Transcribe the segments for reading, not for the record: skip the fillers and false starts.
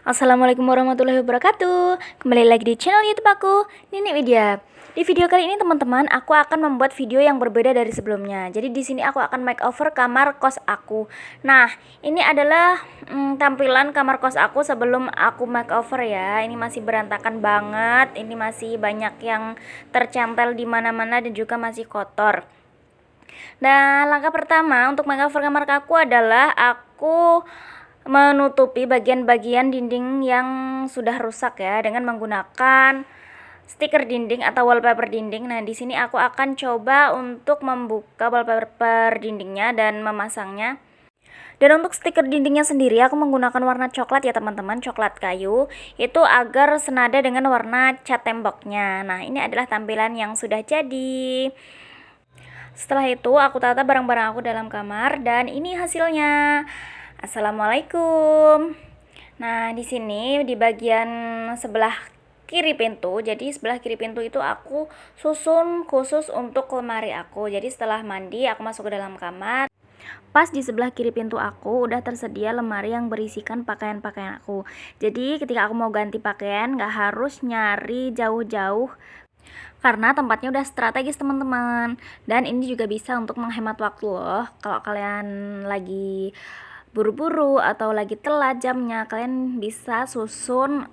Assalamualaikum warahmatullahi wabarakatuh. Kembali lagi di channel YouTube aku, Nini Widya. Di video kali ini teman-teman, aku akan membuat video yang berbeda dari sebelumnya. Jadi di sini aku akan makeover kamar kos aku. Nah, ini adalah tampilan kamar kos aku sebelum aku makeover ya. Ini masih berantakan banget. Ini masih banyak yang tercempel di mana-mana dan juga masih kotor. Nah, langkah pertama untuk makeover kamar aku adalah aku menutupi bagian-bagian dinding yang sudah rusak ya dengan menggunakan stiker dinding atau wallpaper dinding. Nah, di sini aku akan coba untuk membuka wallpaper dindingnya dan memasangnya. Dan untuk stiker dindingnya sendiri aku menggunakan warna coklat ya teman-teman, coklat kayu, itu agar senada dengan warna cat temboknya. Nah, ini adalah tampilan yang sudah jadi. Setelah itu aku tata barang-barang aku dalam kamar dan ini hasilnya. Assalamualaikum. Nah, di sini di bagian sebelah kiri pintu. Jadi sebelah kiri pintu itu aku susun khusus untuk lemari aku. Jadi setelah mandi aku masuk ke dalam kamar. Pas di sebelah kiri pintu aku udah tersedia lemari yang berisikan pakaian-pakaian aku. Jadi ketika aku mau ganti pakaian nggak harus nyari jauh-jauh karena tempatnya udah strategis teman-teman. Dan ini juga bisa untuk menghemat waktu loh. Kalau kalian lagi buru-buru atau lagi telat jamnya, kalian bisa susun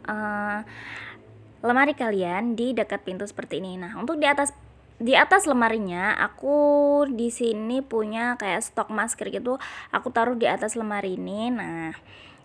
lemari kalian di dekat pintu seperti ini. Nah, untuk di atas lemarinya aku di sini punya kayak stok masker gitu, aku taruh di atas lemari ini. Nah,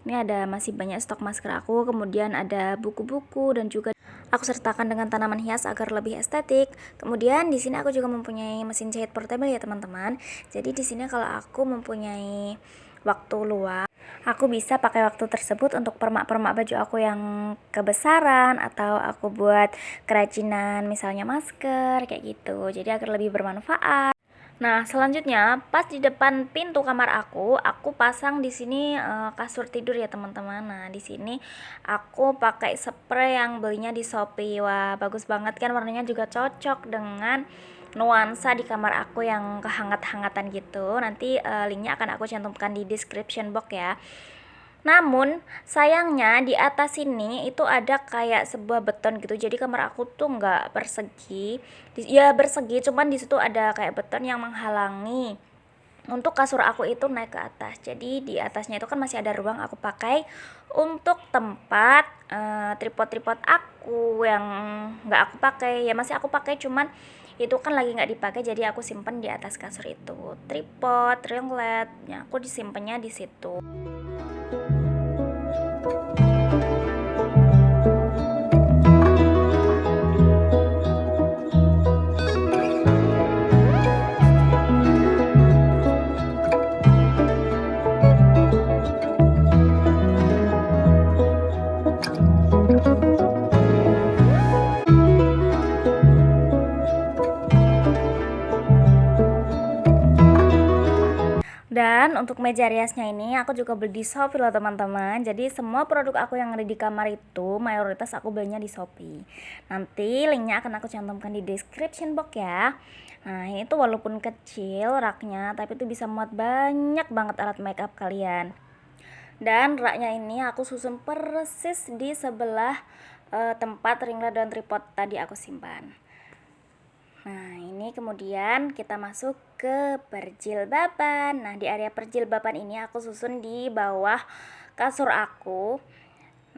ini ada masih banyak stok masker aku, kemudian ada buku-buku dan juga aku sertakan dengan tanaman hias agar lebih estetik. Kemudian di sini aku juga mempunyai mesin jahit portable ya teman-teman. Jadi di sini kalau aku mempunyai waktu luang, aku bisa pakai waktu tersebut untuk permak-permak baju aku yang kebesaran atau aku buat kerajinan misalnya masker kayak gitu. Jadi agar lebih bermanfaat. Nah, selanjutnya pas di depan pintu kamar aku pasang di sini kasur tidur ya teman-teman. Nah, di sini aku pakai spray yang belinya di Shopee. Wah, bagus banget kan, warnanya juga cocok dengan nuansa di kamar aku yang kehangat-hangatan gitu. Nanti linknya akan aku cantumkan di description box ya. Namun sayangnya di atas sini itu ada kayak sebuah beton gitu. Jadi kamar aku tuh nggak persegi. Ya bersegi, cuman di situ ada kayak beton yang menghalangi untuk kasur aku itu naik ke atas. Jadi di atasnya itu kan masih ada ruang aku pakai untuk tempat tripod-tripod aku yang nggak aku pakai. Ya masih aku pakai, cuman itu kan lagi nggak dipakai, jadi aku simpen di atas kasur itu. Tripod, ring light, ya aku disimpannya di situ. Dan untuk meja riasnya ini aku juga beli di Shopee loh teman-teman. Jadi semua produk aku yang ada di kamar itu mayoritas aku belinya di Shopee. Nanti linknya akan aku cantumkan di description box ya. Nah, ini tuh walaupun kecil raknya, tapi tuh bisa muat banyak banget alat makeup kalian. Dan raknya ini aku susun persis di sebelah tempat ring light dan tripod tadi aku simpan. Nah, ini kemudian kita masuk ke perjilbaban. Nah, di area perjilbaban ini aku susun di bawah kasur aku.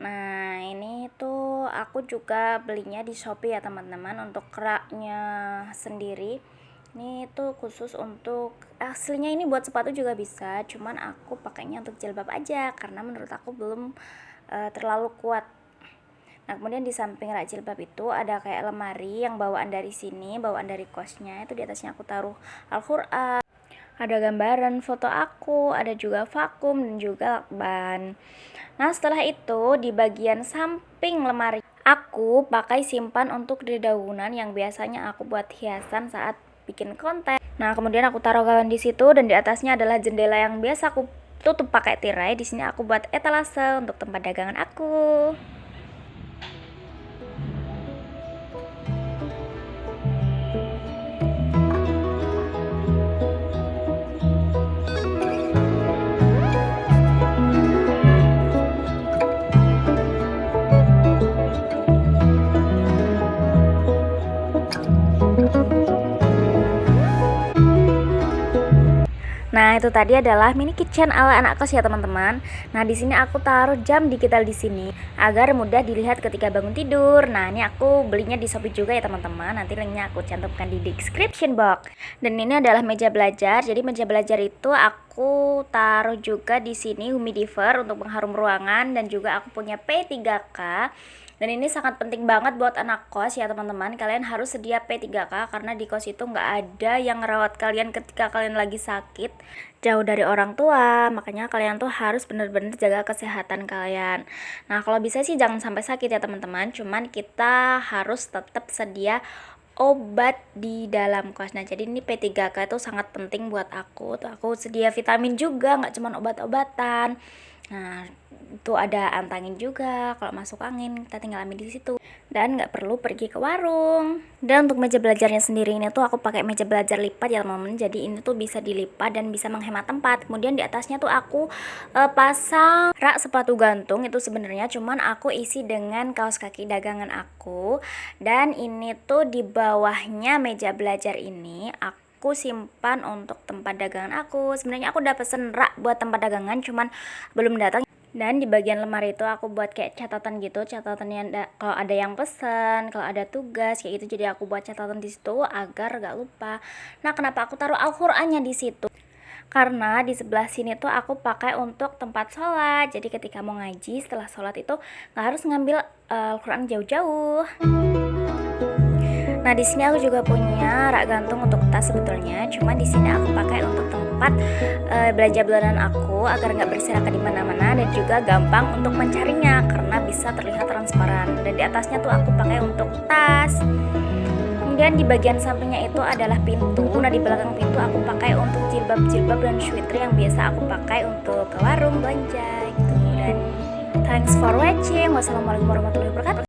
Nah, ini tuh aku juga belinya di Shopee ya teman-teman, untuk raknya sendiri. Ini tuh khusus untuk, aslinya ini buat sepatu juga bisa, cuman aku pakainya untuk jilbab aja karena menurut aku belum terlalu kuat. Nah, kemudian di samping rak jilbab itu ada kayak lemari yang bawaan dari sini, bawaan dari kosnya. Itu di atasnya aku taruh Al-Quran, ada gambaran foto aku, ada juga vakum dan juga lakban. Nah, setelah itu di bagian samping lemari aku pakai simpan untuk dedaunan yang biasanya aku buat hiasan saat bikin konten. Nah, kemudian aku taruh galon di situ dan di atasnya adalah jendela yang biasa aku tutup pakai tirai. Di sini aku buat etalase untuk tempat dagangan aku. Nah, itu tadi adalah mini kitchen ala anak kos ya, teman-teman. Nah, di sini aku taruh jam digital di sini agar mudah dilihat ketika bangun tidur. Nah, ini aku belinya di Shopee juga ya, teman-teman. Nanti linknya aku cantumkan di description box. Dan ini adalah meja belajar. Jadi meja belajar itu aku taruh juga di sini humidifier untuk mengharum ruangan, dan juga aku punya P3K. Dan ini sangat penting banget buat anak kos ya, teman-teman. Kalian harus sedia P3K karena di kos itu nggak ada yang ngerawat kalian ketika kalian lagi sakit, jauh dari orang tua. Makanya kalian tuh harus bener-bener jaga kesehatan kalian. Nah, kalau bisa sih jangan sampai sakit ya, teman-teman. Cuman kita harus tetap sedia obat di dalam kos. Nah, jadi ini P3K itu sangat penting buat aku. Tuh, aku sedia vitamin juga, nggak cuma obat-obatan. Nah, itu ada antangin juga, kalau masuk angin kita tinggal ambil di situ dan nggak perlu pergi ke warung. Dan untuk meja belajarnya sendiri ini tuh aku pakai meja belajar lipat ya, teman-teman. Jadi ini tuh bisa dilipat dan bisa menghemat tempat. Kemudian di atasnya tuh aku pasang rak sepatu gantung. Itu sebenarnya cuman aku isi dengan kaos kaki dagangan aku. Dan ini tuh di bawahnya meja belajar ini aku simpan untuk tempat dagangan aku. Sebenarnya aku udah pesen rak buat tempat dagangan, cuman belum datang. Dan di bagian lemari itu aku buat kayak catatan gitu, catatannya kalau ada yang pesen, kalau ada tugas kayak gitu. Jadi aku buat catatan di situ agar gak lupa. Nah, kenapa aku taruh Al-Qur'annya di situ? Karena di sebelah sini tuh aku pakai untuk tempat sholat. Jadi ketika mau ngaji setelah sholat itu nggak harus ngambil Al-Qur'an jauh-jauh. Nah, di sini aku juga punya rak gantung untuk tas sebetulnya. Cuma di sini aku pakai untuk tempat belanja bulanan aku agar nggak berserakan di mana-mana, dan juga gampang untuk mencarinya karena bisa terlihat transparan. Dan di atasnya tuh aku pakai untuk tas. Kemudian di bagian sampingnya itu adalah pintu. Nah, di belakang pintu aku pakai untuk jilbab-jilbab dan sweater yang biasa aku pakai untuk ke warung belanja gitu. Dan thanks for watching. Wassalamualaikum warahmatullahi wabarakatuh.